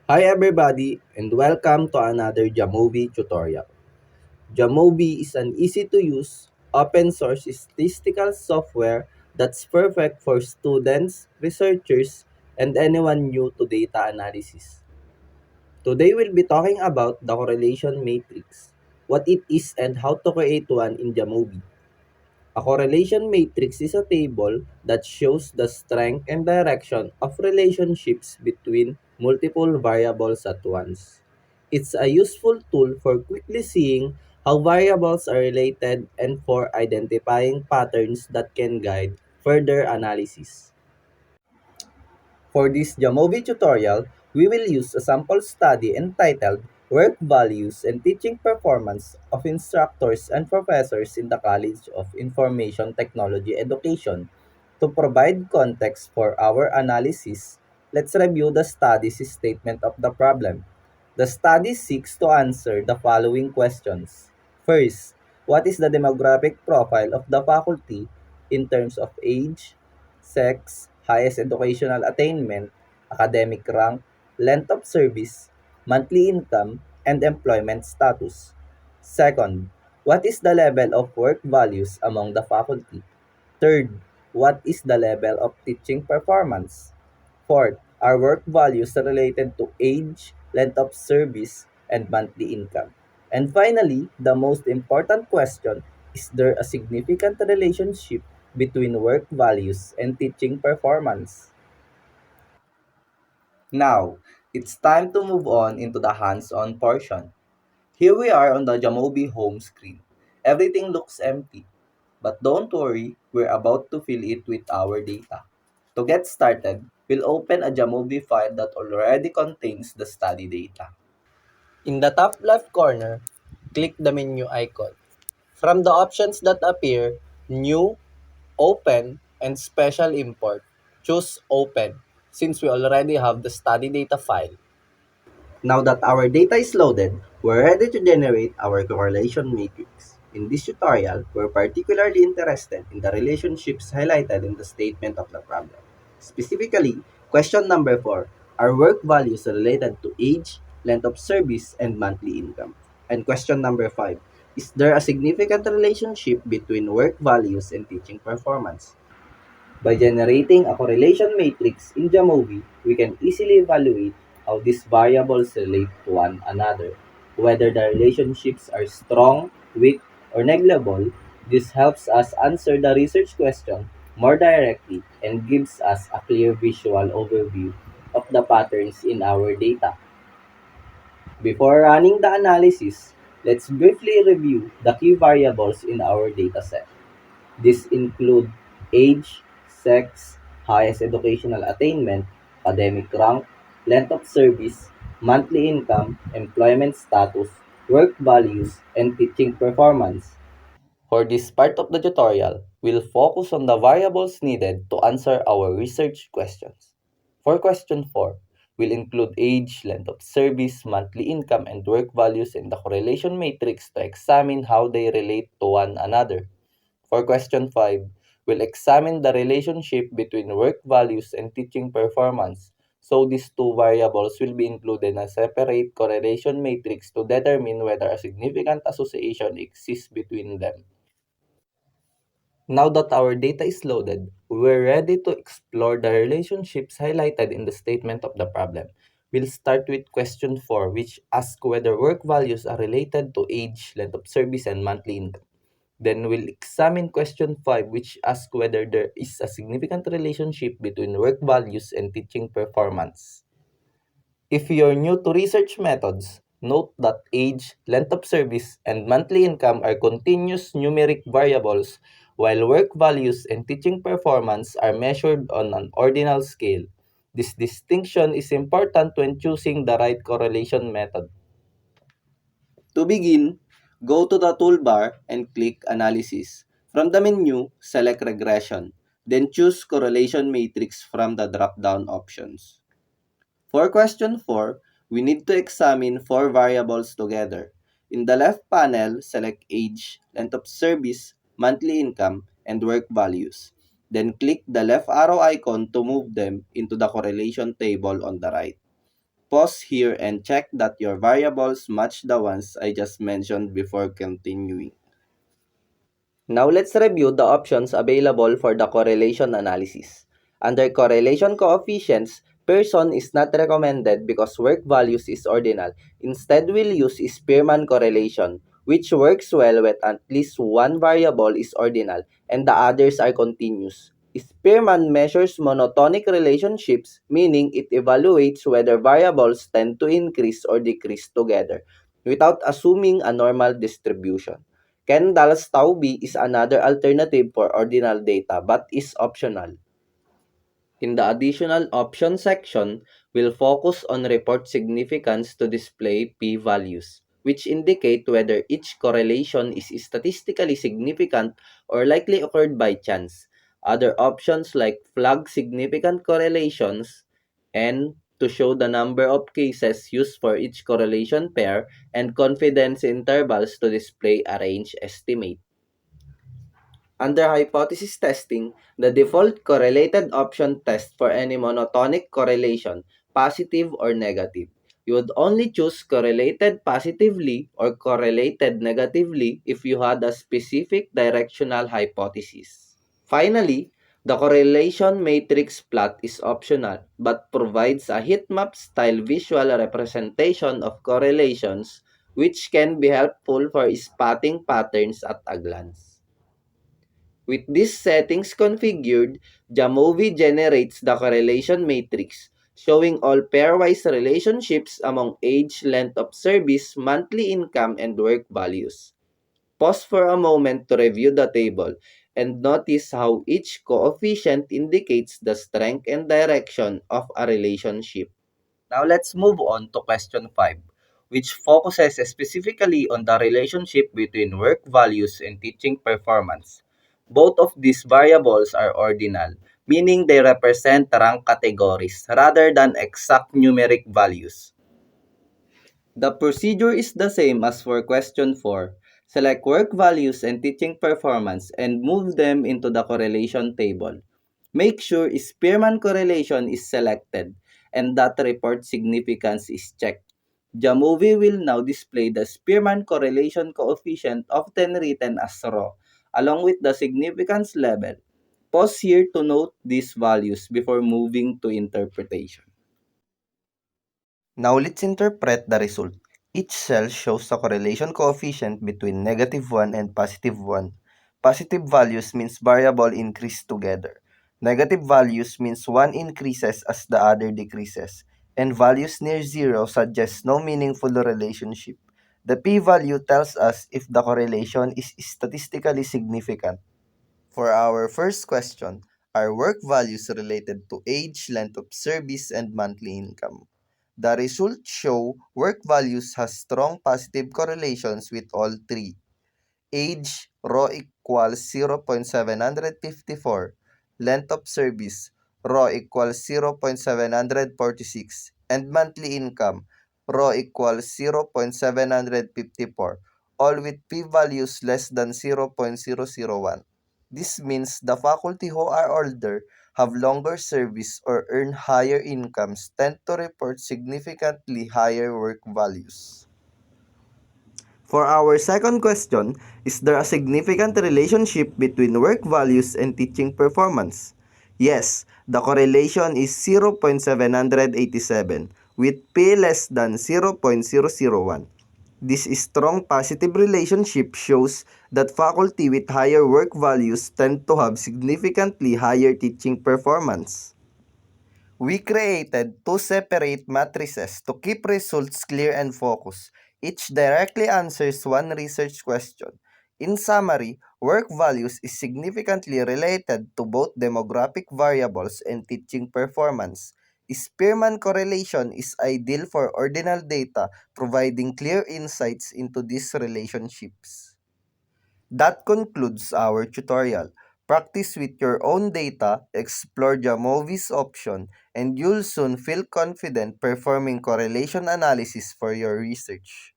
Hi everybody and welcome to another Jamovi tutorial. Jamovi is an easy-to-use, open-source statistical software that's perfect for students, researchers, and anyone new to data analysis. Today we'll be talking about the correlation matrix, what it is and how to create one in Jamovi. A correlation matrix is a table that shows the strength and direction of relationships between multiple variables at once. It's a useful tool for quickly seeing how variables are related and for identifying patterns that can guide further analysis. For this Jamovi tutorial, we will use a sample study entitled Work Values and Teaching Performance of Instructors and Professors in the College of Information Technology Education. To provide context for our analysis, let's review the study's statement of the problem. The study seeks to answer the following questions. First, what is the demographic profile of the faculty in terms of age, sex, highest educational attainment, academic rank, length of service, monthly income, and employment status? Second, what is the level of work values among the faculty? Third, what is the level of teaching performance? Fourth, are work values related to age, length of service, and monthly income? And finally, the most important question, is there a significant relationship between work values and teaching performance? Now, it's time to move on into the hands-on portion. Here we are on the Jamobi home screen. Everything looks empty, but don't worry, we're about to fill it with our data. To get started, we'll open a Jamovi file that already contains the study data. In the top left corner, click the menu icon. From the options that appear, New, Open, and Special Import, choose Open since we already have the study data file. Now that our data is loaded, we're ready to generate our correlation matrix. In this tutorial, we're particularly interested in the relationships highlighted in the statement of the problem. Specifically, question number 4, are work values related to age, length of service, and monthly income? And question number 5, is there a significant relationship between work values and teaching performance? By generating a correlation matrix in Jamovi, we can easily evaluate how these variables relate to one another. Whether the relationships are strong, weak, or negligible, this helps us answer the research question more directly and gives us a clear visual overview of the patterns in our data. Before running the analysis, let's briefly review the key variables in our dataset. These include age, sex, highest educational attainment, academic rank, length of service, monthly income, employment status, work values, and teaching performance. For this part of the tutorial, we'll focus on the variables needed to answer our research questions. For question 4, we'll include age, length of service, monthly income, and work values in the correlation matrix to examine how they relate to one another. For question 5, we'll examine the relationship between work values and teaching performance. So these two variables will be included in a separate correlation matrix to determine whether a significant association exists between them. Now that our data is loaded, we're ready to explore the relationships highlighted in the statement of the problem. We'll start with question 4, which asks whether work values are related to age, length of service, and monthly income. Then we'll examine question 5, which asks whether there is a significant relationship between work values and teaching performance. If you're new to research methods, note that age, length of service, and monthly income are continuous numeric variables, while work values and teaching performance are measured on an ordinal scale. This distinction is important when choosing the right correlation method. To begin, go to the toolbar and click Analysis. From the menu, select Regression, then choose Correlation Matrix from the drop-down options. For question 4, we need to examine four variables together. In the left panel, select age, length of service, monthly income, and work values. Then click the left arrow icon to move them into the correlation table on the right. Pause here and check that your variables match the ones I just mentioned before continuing. Now let's review the options available for the correlation analysis. Under correlation coefficients, Pearson is not recommended because work values is ordinal. Instead, we'll use Spearman correlation, which works well when at least one variable is ordinal and the others are continuous. Spearman measures monotonic relationships, meaning it evaluates whether variables tend to increase or decrease together, without assuming a normal distribution. Kendall-Stauby is another alternative for ordinal data but is optional. In the additional option section, we'll focus on report significance to display p-values, which indicate whether each correlation is statistically significant or likely occurred by chance. Other options like flag significant correlations and to show the number of cases used for each correlation pair and confidence intervals to display a range estimate. Under hypothesis testing, the default correlated option tests for any monotonic correlation, positive or negative. You would only choose correlated positively or correlated negatively if you had a specific directional hypothesis. Finally, the correlation matrix plot is optional but provides a heat map style visual representation of correlations which can be helpful for spotting patterns at a glance. With these settings configured, Jamovi generates the correlation matrix, showing all pairwise relationships among age, length of service, monthly income, and work values. Pause for a moment to review the table and notice how each coefficient indicates the strength and direction of a relationship. Now let's move on to question 5, which focuses specifically on the relationship between work values and teaching performance. Both of these variables are ordinal, meaning they represent rank categories rather than exact numeric values. The procedure is the same as for question 4. Select work values and teaching performance and move them into the correlation table. Make sure Spearman correlation is selected and that report significance is checked. Jamovi will now display the Spearman correlation coefficient, often written as rho, along with the significance level. Pause here to note these values before moving to interpretation. Now let's interpret the result. Each cell shows the correlation coefficient between -1 and +1. Positive values means variable increase together. Negative values means one increases as the other decreases. And values near zero suggest no meaningful relationship. The p-value tells us if the correlation is statistically significant. For our first question, are work values related to age, length of service, and monthly income? The results show work values has strong positive correlations with all three. Age, raw equals 0.754. Length of service, raw equals 0.746. And monthly income, raw equals 0.754. All with p-values less than 0.001. This means the faculty who are older, have longer service, or earn higher incomes tend to report significantly higher work values. For our second question, is there a significant relationship between work values and teaching performance? Yes, the correlation is 0.787 with P less than 0.001. This strong positive relationship shows that faculty with higher work values tend to have significantly higher teaching performance. We created two separate matrices to keep results clear and focused. Each directly answers one research question. In summary, work values is significantly related to both demographic variables and teaching performance. Spearman correlation is ideal for ordinal data, providing clear insights into these relationships. That concludes our tutorial. Practice with your own data, explore Jamovi's option, and you'll soon feel confident performing correlation analysis for your research.